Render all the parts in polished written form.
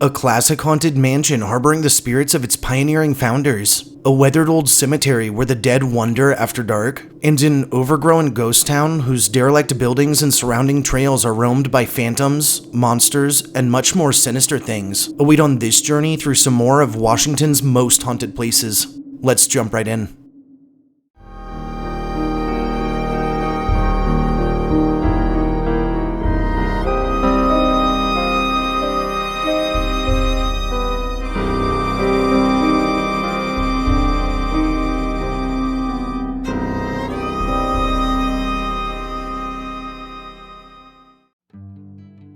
A classic haunted mansion harboring the spirits of its pioneering founders, a weathered old cemetery where the dead wander after dark, and an overgrown ghost town whose derelict buildings and surrounding trails are roamed by phantoms, monsters, and much more sinister things await on this journey through some more of Washington's most haunted places. Let's jump right in.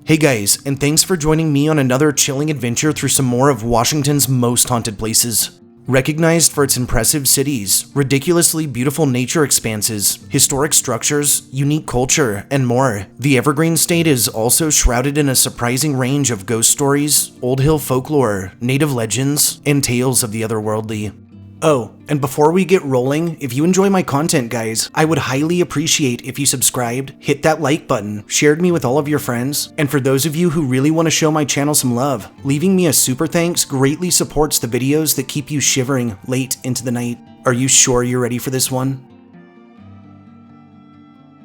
Hey guys, and thanks for joining me on another chilling adventure through some more of Washington's most haunted places. Recognized for its impressive cities, ridiculously beautiful nature expanses, historic structures, unique culture, and more, the Evergreen State is also shrouded in a surprising range of ghost stories, old hill folklore, native legends, and tales of the otherworldly. Oh, and before we get rolling, if you enjoy my content, guys, I would highly appreciate if you subscribed, hit that like button, shared me with all of your friends, and for those of you who really want to show my channel some love, leaving me a super thanks greatly supports the videos that keep you shivering late into the night. Are you sure you're ready for this one?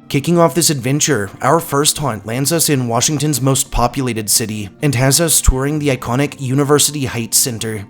Kicking off this adventure, our first haunt lands us in Washington's most populated city and has us touring the iconic University Heights Center.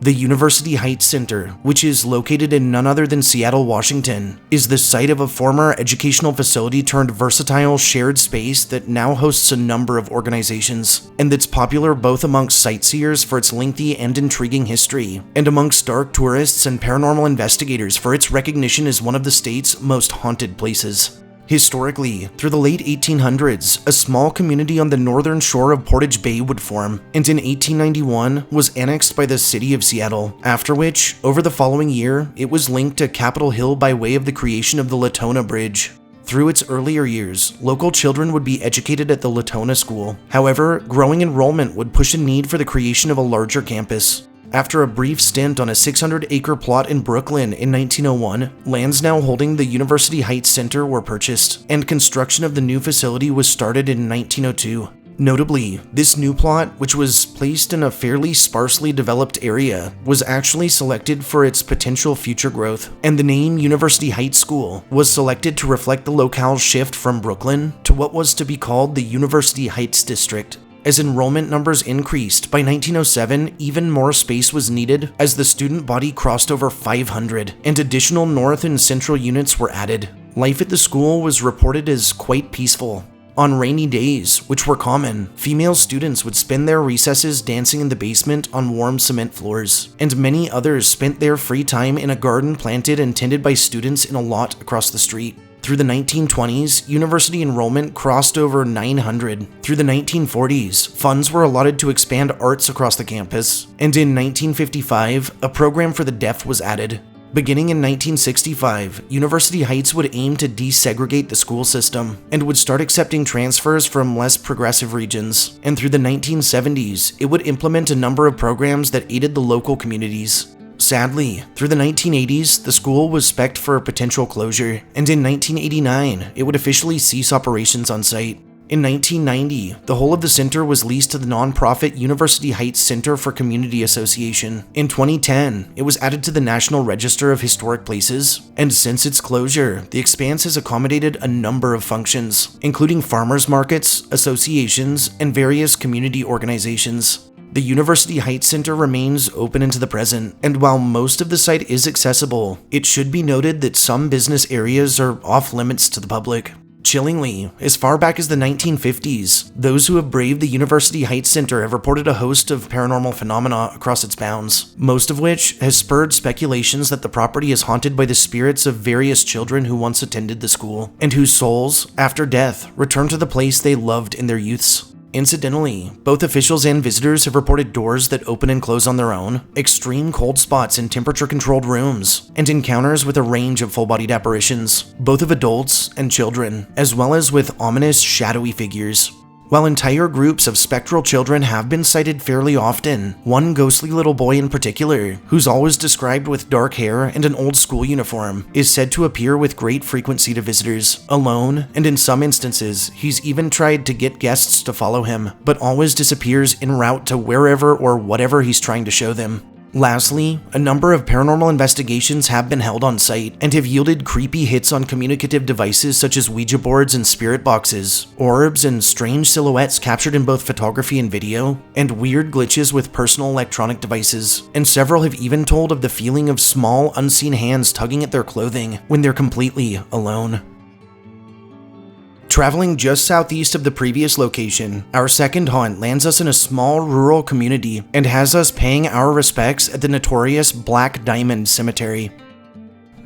The University Heights Center, which is located in none other than Seattle, Washington, is the site of a former educational facility turned versatile shared space that now hosts a number of organizations, and that's popular both amongst sightseers for its lengthy and intriguing history, and amongst dark tourists and paranormal investigators for its recognition as one of the state's most haunted places. Historically, through the late 1800s, a small community on the northern shore of Portage Bay would form, and in 1891 was annexed by the city of Seattle, after which, over the following year, it was linked to Capitol Hill by way of the creation of the Latona Bridge. Through its earlier years, local children would be educated at the Latona School. However, growing enrollment would push a need for the creation of a larger campus. After a brief stint on a 600-acre plot in Brooklyn in 1901, lands now holding the University Heights Center were purchased, and construction of the new facility was started in 1902. Notably, this new plot, which was placed in a fairly sparsely developed area, was actually selected for its potential future growth, and the name University Heights School was selected to reflect the locale's shift from Brooklyn to what was to be called the University Heights District. As enrollment numbers increased, by 1907, even more space was needed as the student body crossed over 500, and additional north and central units were added. Life at the school was reported as quite peaceful. On rainy days, which were common, female students would spend their recesses dancing in the basement on warm cement floors, and many others spent their free time in a garden planted and tended by students in a lot across the street. Through the 1920s, university enrollment crossed over 900. Through the 1940s, funds were allotted to expand arts across the campus, and in 1955, a program for the deaf was added. Beginning in 1965, University Heights would aim to desegregate the school system, and would start accepting transfers from less progressive regions, and through the 1970s, it would implement a number of programs that aided the local communities. Sadly, through the 1980s, the school was spec'd for a potential closure, and in 1989, it would officially cease operations on site. In 1990, the whole of the center was leased to the nonprofit University Heights Center for Community Association. In 2010, it was added to the National Register of Historic Places, and since its closure, the expanse has accommodated a number of functions, including farmers markets, associations, and various community organizations. The University Heights Center remains open into the present, and while most of the site is accessible, it should be noted that some business areas are off limits to the public. Chillingly, as far back as the 1950s, those who have braved the University Heights Center have reported a host of paranormal phenomena across its bounds, most of which has spurred speculations that the property is haunted by the spirits of various children who once attended the school, and whose souls, after death, return to the place they loved in their youths. Incidentally, both officials and visitors have reported doors that open and close on their own, extreme cold spots in temperature-controlled rooms, and encounters with a range of full-bodied apparitions, both of adults and children, as well as with ominous, shadowy figures. While entire groups of spectral children have been sighted fairly often, one ghostly little boy in particular, who's always described with dark hair and an old school uniform, is said to appear with great frequency to visitors, alone, and in some instances, he's even tried to get guests to follow him, but always disappears en route to wherever or whatever he's trying to show them. Lastly, a number of paranormal investigations have been held on site and have yielded creepy hits on communicative devices such as Ouija boards and spirit boxes, orbs and strange silhouettes captured in both photography and video, and weird glitches with personal electronic devices, and several have even told of the feeling of small, unseen hands tugging at their clothing when they're completely alone. Traveling just southeast of the previous location, our second haunt lands us in a small rural community and has us paying our respects at the notorious Black Diamond Cemetery.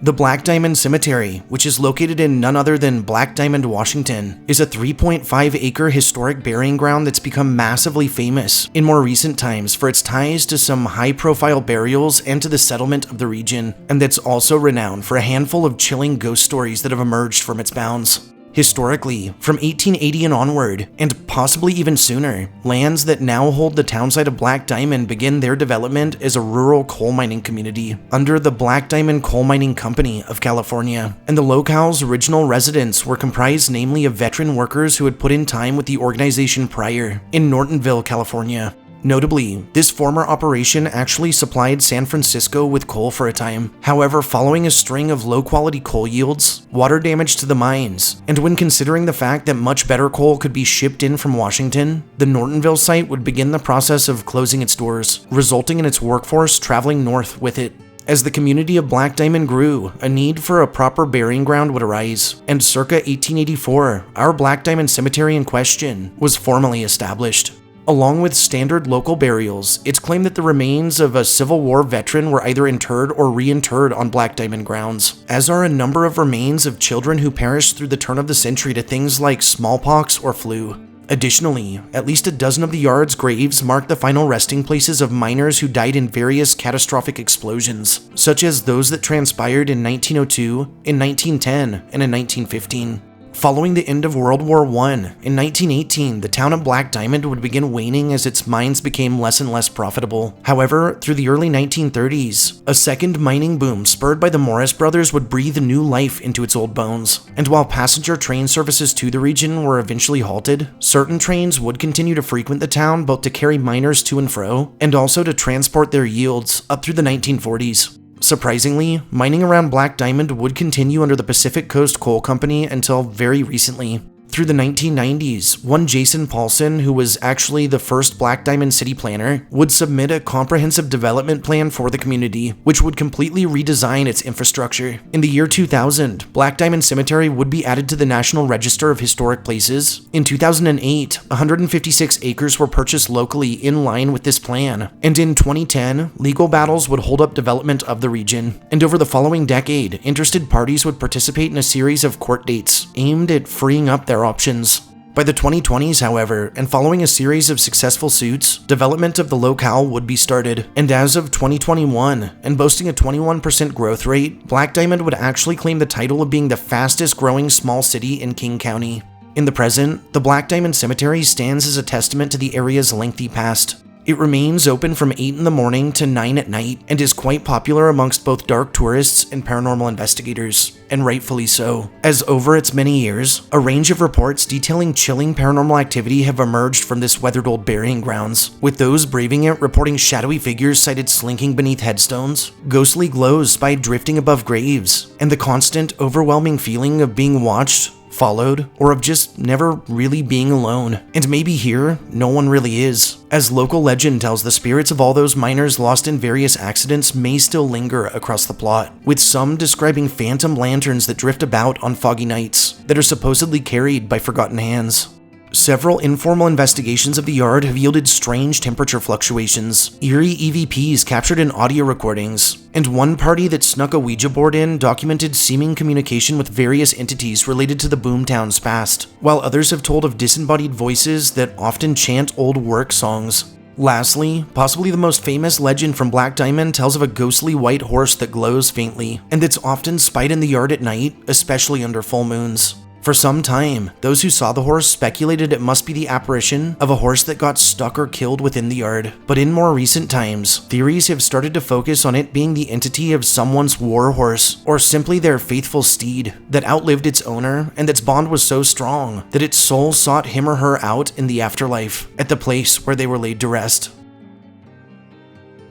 The Black Diamond Cemetery, which is located in none other than Black Diamond, Washington, is a 3.5-acre historic burying ground that's become massively famous in more recent times for its ties to some high-profile burials and to the settlement of the region, and that's also renowned for a handful of chilling ghost stories that have emerged from its bounds. Historically, from 1880 and onward, and possibly even sooner, lands that now hold the townsite of Black Diamond begin their development as a rural coal mining community under the Black Diamond Coal Mining Company of California, and the locale's original residents were comprised namely of veteran workers who had put in time with the organization prior in Nortonville, California. Notably, this former operation actually supplied San Francisco with coal for a time. However, following a string of low-quality coal yields, water damage to the mines, and when considering the fact that much better coal could be shipped in from Washington, the Nortonville site would begin the process of closing its doors, resulting in its workforce traveling north with it. As the community of Black Diamond grew, a need for a proper burying ground would arise, and circa 1884, our Black Diamond Cemetery in question was formally established. Along with standard local burials, it's claimed that the remains of a Civil War veteran were either interred or reinterred on Black Diamond grounds, as are a number of remains of children who perished through the turn of the century to things like smallpox or flu. Additionally, at least a dozen of the yard's graves mark the final resting places of miners who died in various catastrophic explosions, such as those that transpired in 1902, in 1910, and in 1915. Following the end of World War I, in 1918, the town of Black Diamond would begin waning as its mines became less and less profitable. However, through the early 1930s, a second mining boom spurred by the Morris brothers would breathe new life into its old bones. And while passenger train services to the region were eventually halted, certain trains would continue to frequent the town both to carry miners to and fro, and also to transport their yields up through the 1940s. Surprisingly, mining around Black Diamond would continue under the Pacific Coast Coal Company until very recently. Through the 1990s, one Jason Paulson, who was actually the first Black Diamond city planner, would submit a comprehensive development plan for the community, which would completely redesign its infrastructure. In the year 2000, Black Diamond Cemetery would be added to the National Register of Historic Places. In 2008, 156 acres were purchased locally in line with this plan, and in 2010, legal battles would hold up development of the region. And over the following decade, interested parties would participate in a series of court dates aimed at freeing up their options. By the 2020s, however, and following a series of successful suits, development of the locale would be started, and as of 2021, and boasting a 21% growth rate, Black Diamond would actually claim the title of being the fastest growing small city in King County. In the present, the Black Diamond Cemetery stands as a testament to the area's lengthy past. It remains open from 8 in the morning to 9 at night and is quite popular amongst both dark tourists and paranormal investigators, and rightfully so, as over its many years, a range of reports detailing chilling paranormal activity have emerged from this weathered old burying grounds, with those braving it reporting shadowy figures sighted slinking beneath headstones, ghostly glows spied drifting above graves, and the constant, overwhelming feeling of being watched, followed, or of just never really being alone. And maybe here, no one really is. As local legend tells, the spirits of all those miners lost in various accidents may still linger across the plot, with some describing phantom lanterns that drift about on foggy nights that are supposedly carried by forgotten hands. Several informal investigations of the yard have yielded strange temperature fluctuations, eerie EVPs captured in audio recordings, and one party that snuck a Ouija board in documented seeming communication with various entities related to the boomtown's past, while others have told of disembodied voices that often chant old work songs. Lastly, possibly the most famous legend from Black Diamond tells of a ghostly white horse that glows faintly, and that's often spied in the yard at night, especially under full moons. For some time, those who saw the horse speculated it must be the apparition of a horse that got stuck or killed within the yard. But in more recent times, theories have started to focus on it being the entity of someone's war horse, or simply their faithful steed that outlived its owner and its bond was so strong that its soul sought him or her out in the afterlife, at the place where they were laid to rest.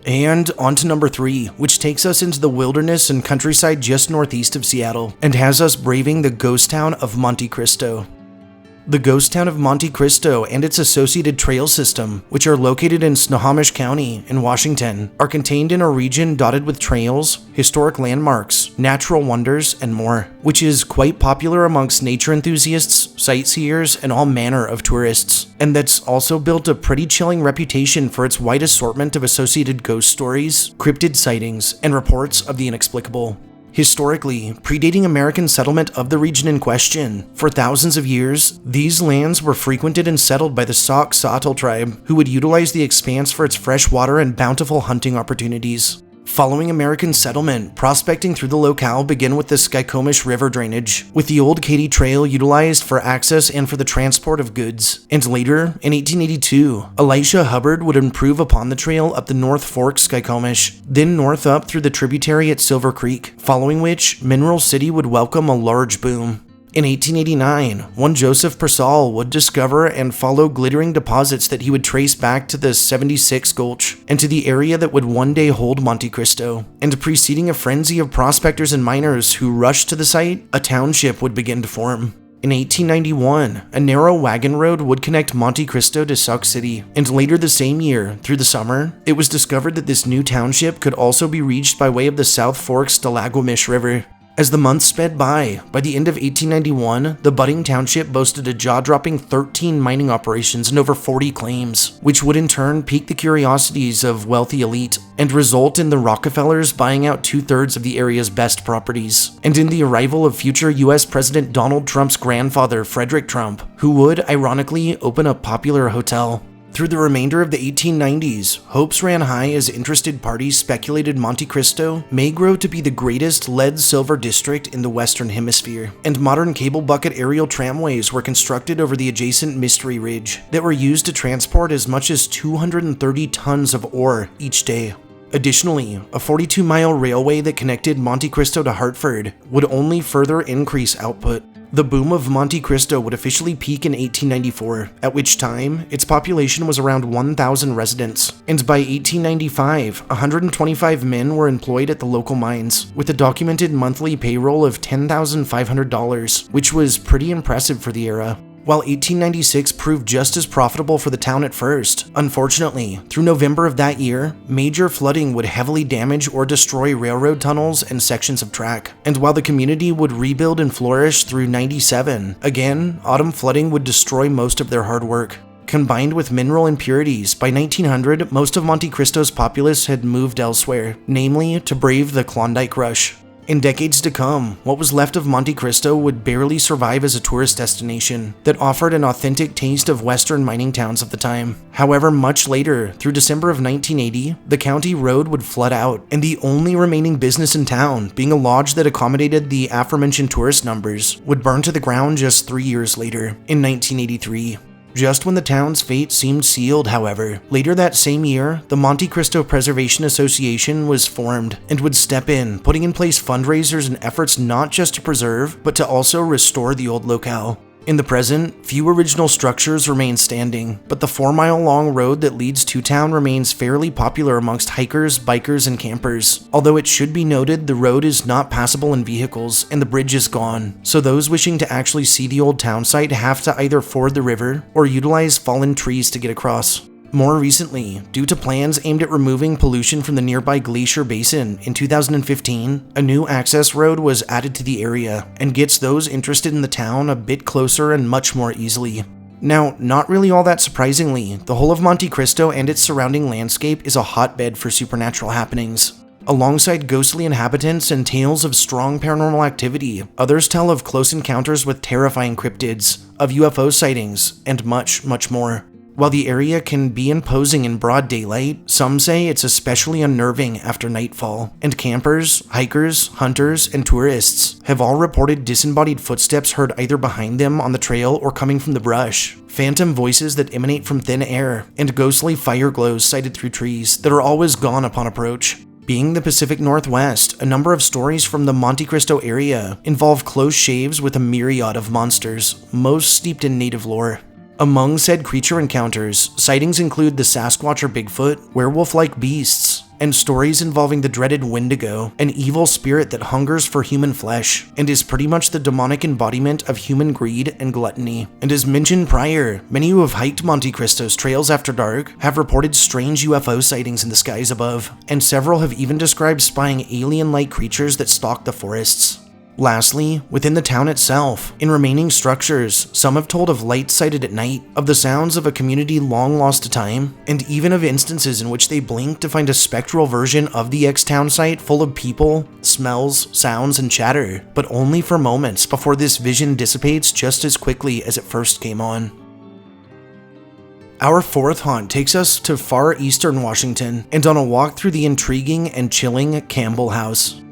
And on to number 3, which takes us into the wilderness and countryside just northeast of Seattle, and has us braving the ghost town of Monte Cristo. The ghost town of Monte Cristo and its associated trail system, which are located in Snohomish County in Washington, are contained in a region dotted with trails, historic landmarks, natural wonders, and more, which is quite popular amongst nature enthusiasts, sightseers, and all manner of tourists, and that's also built a pretty chilling reputation for its wide assortment of associated ghost stories, cryptid sightings, and reports of the inexplicable. Historically, predating American settlement of the region in question, for thousands of years, these lands were frequented and settled by the Sauk-Saatl tribe, who would utilize the expanse for its fresh water and bountiful hunting opportunities. Following American settlement, prospecting through the locale began with the Skykomish River drainage, with the Old Katy Trail utilized for access and for the transport of goods. And later, in 1882, Elisha Hubbard would improve upon the trail up the North Fork Skykomish, then north up through the tributary at Silver Creek, following which Mineral City would welcome a large boom. In 1889, one Joseph Persall would discover and follow glittering deposits that he would trace back to the 76 Gulch and to the area that would one day hold Monte Cristo. And preceding a frenzy of prospectors and miners who rushed to the site, a township would begin to form. In 1891, a narrow wagon road would connect Monte Cristo to Sauk City, and later the same year, through the summer, it was discovered that this new township could also be reached by way of the South Fork Stalagwamish River. As the months sped by the end of 1891, the budding township boasted a jaw-dropping 13 mining operations and over 40 claims, which would in turn pique the curiosities of wealthy elite and result in the Rockefellers buying out 2/3 of the area's best properties, and in the arrival of future US President Donald Trump's grandfather, Frederick Trump, who would, ironically, open a popular hotel. Through the remainder of the 1890s, hopes ran high as interested parties speculated Monte Cristo may grow to be the greatest lead-silver district in the Western Hemisphere, and modern cable bucket aerial tramways were constructed over the adjacent Mystery Ridge that were used to transport as much as 230 tons of ore each day. Additionally, a 42-mile railway that connected Monte Cristo to Hartford would only further increase output. The boom of Monte Cristo would officially peak in 1894, at which time its population was around 1,000 residents, and by 1895, 125 men were employed at the local mines, with a documented monthly payroll of $10,500, which was pretty impressive for the era. While 1896 proved just as profitable for the town at first, unfortunately, through November of that year, major flooding would heavily damage or destroy railroad tunnels and sections of track. And while the community would rebuild and flourish through 97, again, autumn flooding would destroy most of their hard work. Combined with mineral impurities, by 1900, most of Monte Cristo's populace had moved elsewhere, namely to brave the Klondike Rush. In decades to come, what was left of Monte Cristo would barely survive as a tourist destination that offered an authentic taste of Western mining towns of the time. However, much later, through December of 1980, the county road would flood out, and the only remaining business in town, being a lodge that accommodated the aforementioned tourist numbers, would burn to the ground just 3 years later, in 1983. Just when the town's fate seemed sealed, however, later that same year, the Monte Cristo Preservation Association was formed and would step in, putting in place fundraisers and efforts not just to preserve, but to also restore the old locale. In the present, few original structures remain standing, but the 4-mile-long road that leads to town remains fairly popular amongst hikers, bikers, and campers. Although it should be noted the road is not passable in vehicles and the bridge is gone, so those wishing to actually see the old town site have to either ford the river or utilize fallen trees to get across. More recently, due to plans aimed at removing pollution from the nearby Glacier Basin in 2015, a new access road was added to the area and gets those interested in the town a bit closer and much more easily. Now, not really all that surprisingly, the whole of Monte Cristo and its surrounding landscape is a hotbed for supernatural happenings. Alongside ghostly inhabitants and tales of strong paranormal activity, others tell of close encounters with terrifying cryptids, of UFO sightings, and much, much more. While the area can be imposing in broad daylight, some say it's especially unnerving after nightfall, and campers, hikers, hunters, and tourists have all reported disembodied footsteps heard either behind them on the trail or coming from the brush, phantom voices that emanate from thin air, and ghostly fire glows sighted through trees that are always gone upon approach. Being the Pacific Northwest, a number of stories from the Monte Cristo area involve close shaves with a myriad of monsters, most steeped in native lore. Among said creature encounters, sightings include the Sasquatch or Bigfoot, werewolf-like beasts, and stories involving the dreaded Wendigo, an evil spirit that hungers for human flesh, and is pretty much the demonic embodiment of human greed and gluttony. And as mentioned prior, many who have hiked Monte Cristo's trails after dark have reported strange UFO sightings in the skies above, and several have even described spying alien-like creatures that stalk the forests. Lastly, within the town itself, in remaining structures, some have told of lights sighted at night, of the sounds of a community long lost to time, and even of instances in which they blink to find a spectral version of the ex-town site full of people, smells, sounds, and chatter, but only for moments before this vision dissipates just as quickly as it first came on. Our fourth haunt takes us to far eastern Washington and on a walk through the intriguing and chilling Campbell House.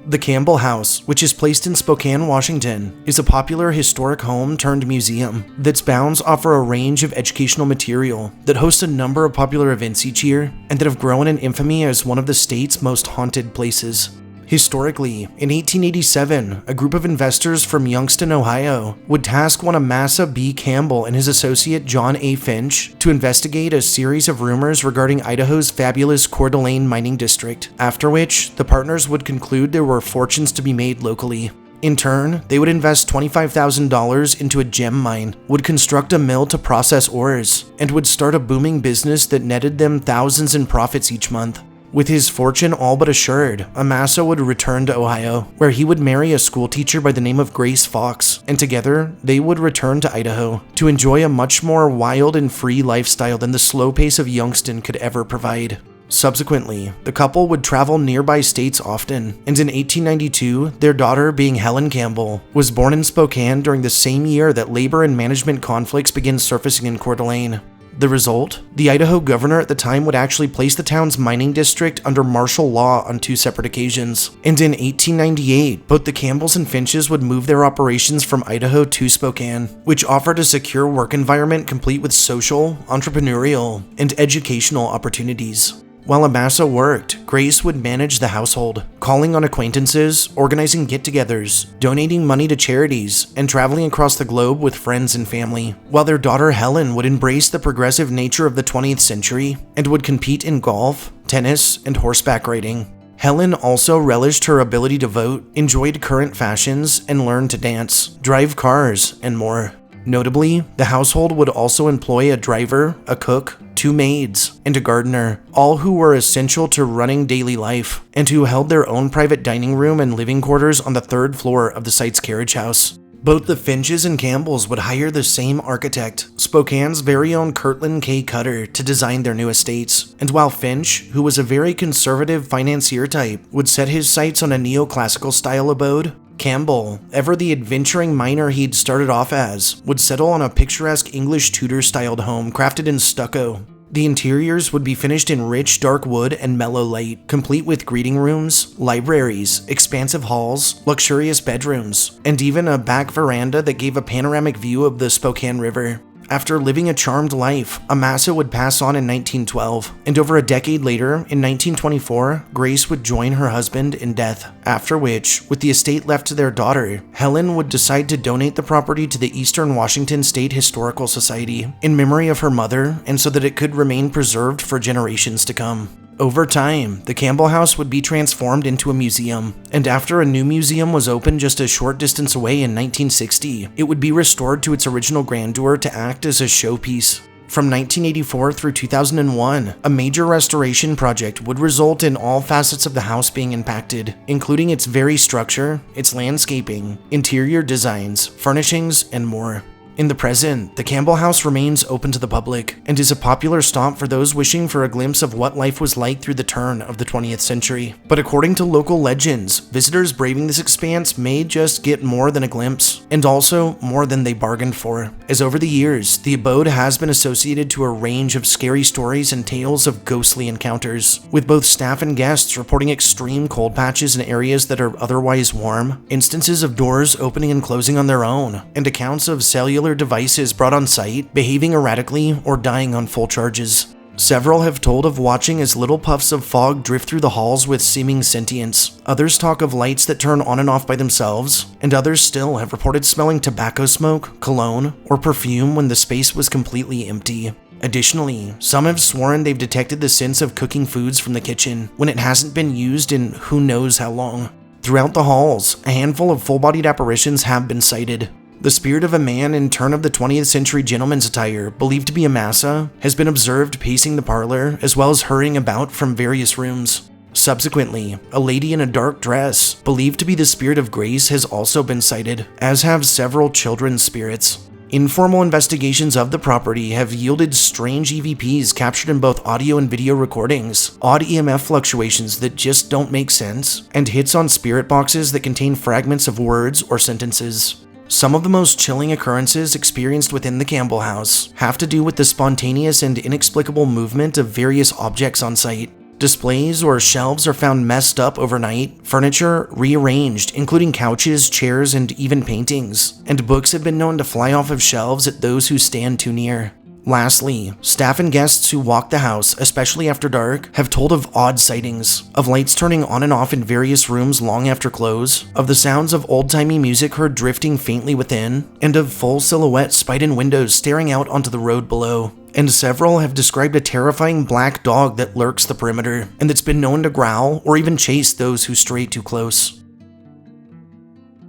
The Campbell House, which is placed in Spokane, Washington, is a popular historic home turned museum that's bounds offer a range of educational material that hosts a number of popular events each year and that have grown in infamy as one of the state's most haunted places. Historically, in 1887, a group of investors from Youngstown, Ohio, would task one Amasa B. Campbell and his associate John A. Finch to investigate a series of rumors regarding Idaho's fabulous Coeur d'Alene mining district, after which the partners would conclude there were fortunes to be made locally. In turn, they would invest $25,000 into a gem mine, would construct a mill to process ores, and would start a booming business that netted them thousands in profits each month. With his fortune all but assured, Amasa would return to Ohio, where he would marry a schoolteacher by the name of Grace Fox, and together they would return to Idaho to enjoy a much more wild and free lifestyle than the slow pace of Youngstown could ever provide. Subsequently, the couple would travel nearby states often, and in 1892, their daughter, being Helen Campbell, was born in Spokane during the same year that labor and management conflicts began surfacing in Coeur d'Alene. The result? The Idaho governor at the time would actually place the town's mining district under martial law on 2 separate occasions. And in 1898, both the Campbells and Finches would move their operations from Idaho to Spokane, which offered a secure work environment complete with social, entrepreneurial, and educational opportunities. While Amasa worked, Grace would manage the household, calling on acquaintances, organizing get-togethers, donating money to charities, and traveling across the globe with friends and family, while their daughter Helen would embrace the progressive nature of the 20th century and would compete in golf, tennis, and horseback riding. Helen also relished her ability to vote, enjoyed current fashions, and learned to dance, drive cars, and more. Notably, the household would also employ a driver, a cook, 2 maids, and a gardener, all who were essential to running daily life, and who held their own private dining room and living quarters on the 3rd floor of the site's carriage house. Both the Finches and Campbells would hire the same architect, Spokane's very own Kirtland K. Cutter, to design their new estates. And while Finch, who was a very conservative financier type, would set his sights on a neoclassical style abode, Campbell, ever the adventuring miner he'd started off as, would settle on a picturesque English Tudor-styled home crafted in stucco. The interiors would be finished in rich dark wood and mellow light, complete with greeting rooms, libraries, expansive halls, luxurious bedrooms, and even a back veranda that gave a panoramic view of the Spokane River. After living a charmed life, Amasa would pass on in 1912, and over a decade later, in 1924, Grace would join her husband in death, after which, with the estate left to their daughter, Helen would decide to donate the property to the Eastern Washington State Historical Society, in memory of her mother, and so that it could remain preserved for generations to come. Over time, the Campbell House would be transformed into a museum, and after a new museum was opened just a short distance away in 1960, it would be restored to its original grandeur to act as a showpiece. From 1984 through 2001, a major restoration project would result in all facets of the house being impacted, including its very structure, its landscaping, interior designs, furnishings, and more. In the present, the Campbell House remains open to the public and is a popular stop for those wishing for a glimpse of what life was like through the turn of the 20th century. But according to local legends, visitors braving this expanse may just get more than a glimpse, and also more than they bargained for, as over the years, the abode has been associated to a range of scary stories and tales of ghostly encounters, with both staff and guests reporting extreme cold patches in areas that are otherwise warm, instances of doors opening and closing on their own, and accounts of cellular devices brought on site behaving erratically or dying on full charges. Several have told of watching as little puffs of fog drift through the halls with seeming sentience. Others talk of lights that turn on and off by themselves, and others still have reported smelling tobacco smoke, cologne, or perfume when the space was completely empty. Additionally, some have sworn they've detected the scents of cooking foods from the kitchen when it hasn't been used in who knows how long. Throughout the halls, a handful of full-bodied apparitions have been sighted. The spirit of a man in turn of the 20th century gentleman's attire, believed to be a massa, has been observed pacing the parlor as well as hurrying about from various rooms. Subsequently, a lady in a dark dress, believed to be the spirit of grace, has also been sighted, as have several children's spirits. Informal investigations of the property have yielded strange EVPs captured in both audio and video recordings, odd EMF fluctuations that just don't make sense, and hits on spirit boxes that contain fragments of words or sentences. Some of the most chilling occurrences experienced within the Campbell House have to do with the spontaneous and inexplicable movement of various objects on site. Displays or shelves are found messed up overnight, furniture rearranged, including couches, chairs, and even paintings, and books have been known to fly off of shelves at those who stand too near. Lastly, staff and guests who walk the house, especially after dark, have told of odd sightings, of lights turning on and off in various rooms long after close, of the sounds of old-timey music heard drifting faintly within, and of full silhouette spied-in windows staring out onto the road below. And several have described a terrifying black dog that lurks the perimeter, and that's been known to growl or even chase those who stray too close.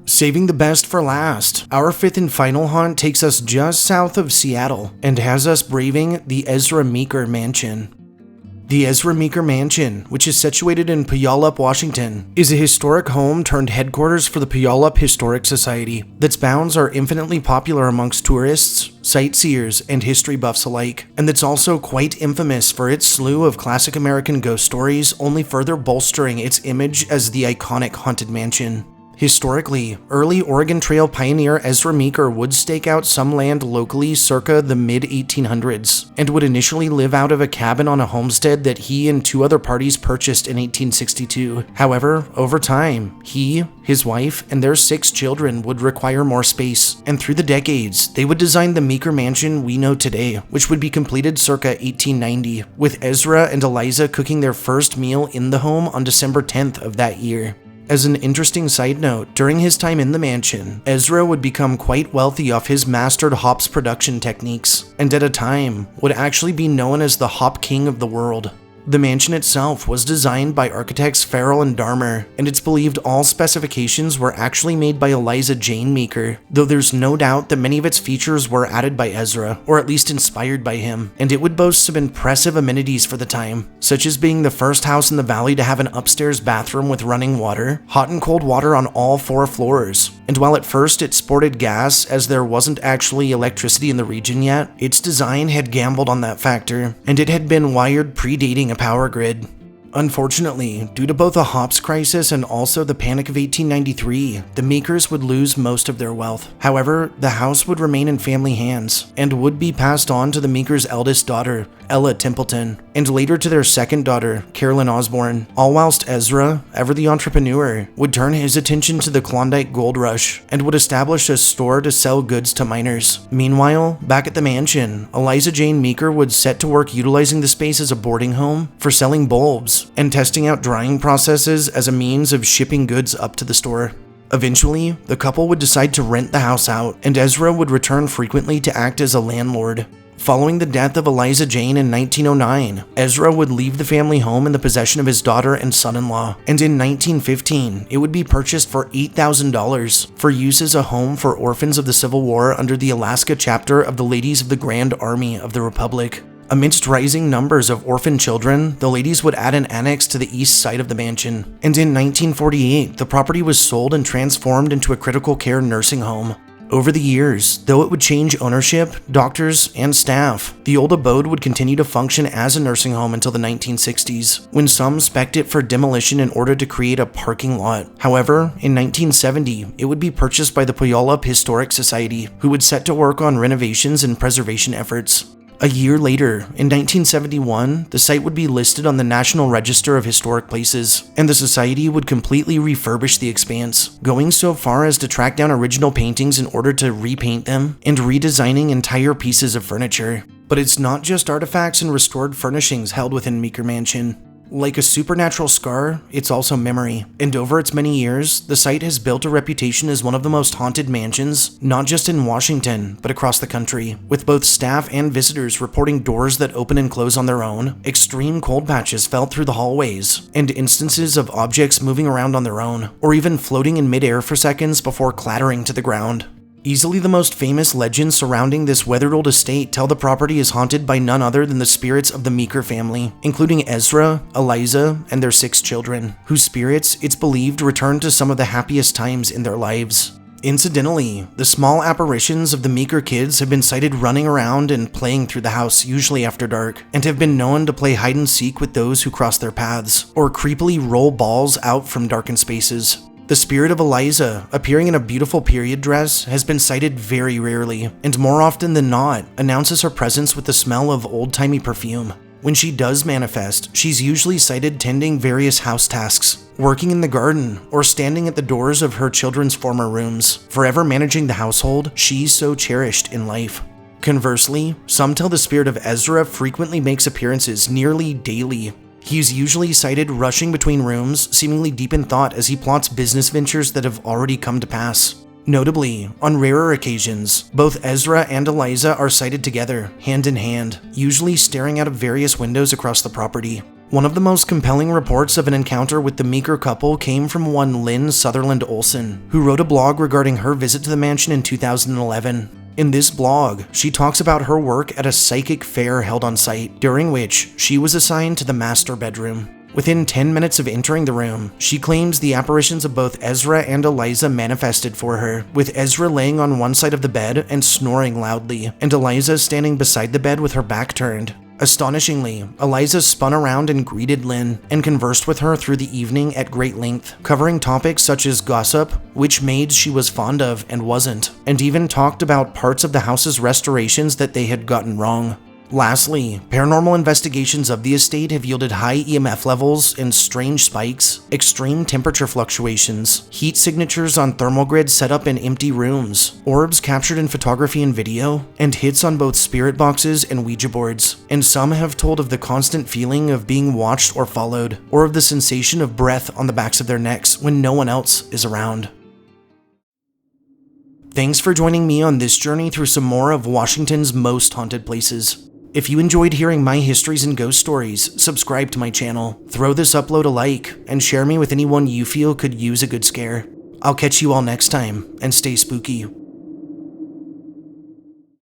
Saving the best for last, our fifth and final haunt takes us just south of Seattle and has us braving the Ezra Meeker Mansion. The Ezra Meeker Mansion, which is situated in Puyallup, Washington, is a historic home turned headquarters for the Puyallup Historic Society. That's bounds are infinitely popular amongst tourists, sightseers, and history buffs alike, and that's also quite infamous for its slew of classic American ghost stories, only further bolstering its image as the iconic haunted mansion. Historically, early Oregon Trail pioneer Ezra Meeker would stake out some land locally circa the mid-1800s, and would initially live out of a cabin on a homestead that he and two other parties purchased in 1862. However, over time, he, his wife, and their 6 children would require more space, and through the decades, they would design the Meeker Mansion we know today, which would be completed circa 1890, with Ezra and Eliza cooking their first meal in the home on December 10th of that year. As an interesting side note, during his time in the mansion, Ezra would become quite wealthy off his mastered hops production techniques, and at a time would actually be known as the Hop King of the world. The mansion itself was designed by architects Farrell and Darmer, and it's believed all specifications were actually made by Eliza Jane Meeker, though there's no doubt that many of its features were added by Ezra, or at least inspired by him, and it would boast some impressive amenities for the time, such as being the first house in the valley to have an upstairs bathroom with running water, hot and cold water on all 4 floors, and while at first it sported gas as there wasn't actually electricity in the region yet, its design had gambled on that factor, and it had been wired predating a power grid. Unfortunately, due to both a hops crisis and also the Panic of 1893, the Meekers would lose most of their wealth. However, the house would remain in family hands, and would be passed on to the Meekers' eldest daughter, Ella Templeton, and later to their second daughter, Carolyn Osborne, all whilst Ezra, ever the entrepreneur, would turn his attention to the Klondike Gold Rush, and would establish a store to sell goods to miners. Meanwhile, back at the mansion, Eliza Jane Meeker would set to work utilizing the space as a boarding home for selling bulbs, and testing out drying processes as a means of shipping goods up to the store. Eventually, the couple would decide to rent the house out, and Ezra would return frequently to act as a landlord. Following the death of Eliza Jane in 1909, Ezra would leave the family home in the possession of his daughter and son-in-law, and in 1915, it would be purchased for $8,000 for use as a home for orphans of the Civil War under the Alaska chapter of the Ladies of the Grand Army of the Republic. Amidst rising numbers of orphan children, the ladies would add an annex to the east side of the mansion, and in 1948, the property was sold and transformed into a critical care nursing home. Over the years, though it would change ownership, doctors, and staff, the old abode would continue to function as a nursing home until the 1960s, when some spec'd it for demolition in order to create a parking lot. However, in 1970, it would be purchased by the Puyallup Historic Society, who would set to work on renovations and preservation efforts. A year later, in 1971, the site would be listed on the National Register of Historic Places, and the society would completely refurbish the expanse, going so far as to track down original paintings in order to repaint them, and redesigning entire pieces of furniture. But it's not just artifacts and restored furnishings held within Meeker Mansion. Like a supernatural scar, it's also memory, and over its many years, the site has built a reputation as one of the most haunted mansions, not just in Washington, but across the country, with both staff and visitors reporting doors that open and close on their own, extreme cold patches felt through the hallways, and instances of objects moving around on their own, or even floating in midair for seconds before clattering to the ground. Easily the most famous legends surrounding this weathered old estate tell the property is haunted by none other than the spirits of the Meeker family, including Ezra, Eliza, and their 6 children, whose spirits, it's believed, return to some of the happiest times in their lives. Incidentally, the small apparitions of the Meeker kids have been sighted running around and playing through the house, usually after dark, and have been known to play hide and seek with those who cross their paths, or creepily roll balls out from darkened spaces. The spirit of Eliza, appearing in a beautiful period dress, has been sighted very rarely, and more often than not, announces her presence with the smell of old-timey perfume. When she does manifest, she's usually sighted tending various house tasks, working in the garden, or standing at the doors of her children's former rooms, forever managing the household she's so cherished in life. Conversely, some tell the spirit of Ezra frequently makes appearances nearly daily. He is usually sighted rushing between rooms, seemingly deep in thought as he plots business ventures that have already come to pass. Notably, on rarer occasions, both Ezra and Eliza are sighted together, hand in hand, usually staring out of various windows across the property. One of the most compelling reports of an encounter with the Meeker couple came from one Lynn Sutherland Olson, who wrote a blog regarding her visit to the mansion in 2011. In this blog, she talks about her work at a psychic fair held on site, during which she was assigned to the master bedroom. Within 10 minutes of entering the room, she claims the apparitions of both Ezra and Eliza manifested for her, with Ezra laying on one side of the bed and snoring loudly, and Eliza standing beside the bed with her back turned. Astonishingly, Eliza spun around and greeted Lynn, and conversed with her through the evening at great length, covering topics such as gossip, which maids she was fond of and wasn't, and even talked about parts of the house's restorations that they had gotten wrong. Lastly, paranormal investigations of the estate have yielded high EMF levels and strange spikes, extreme temperature fluctuations, heat signatures on thermal grids set up in empty rooms, orbs captured in photography and video, and hits on both spirit boxes and Ouija boards. And some have told of the constant feeling of being watched or followed, or of the sensation of breath on the backs of their necks when no one else is around. Thanks for joining me on this journey through some more of Washington's most haunted places. If you enjoyed hearing my histories and ghost stories, subscribe to my channel, throw this upload a like, and share me with anyone you feel could use a good scare. I'll catch you all next time, and stay spooky.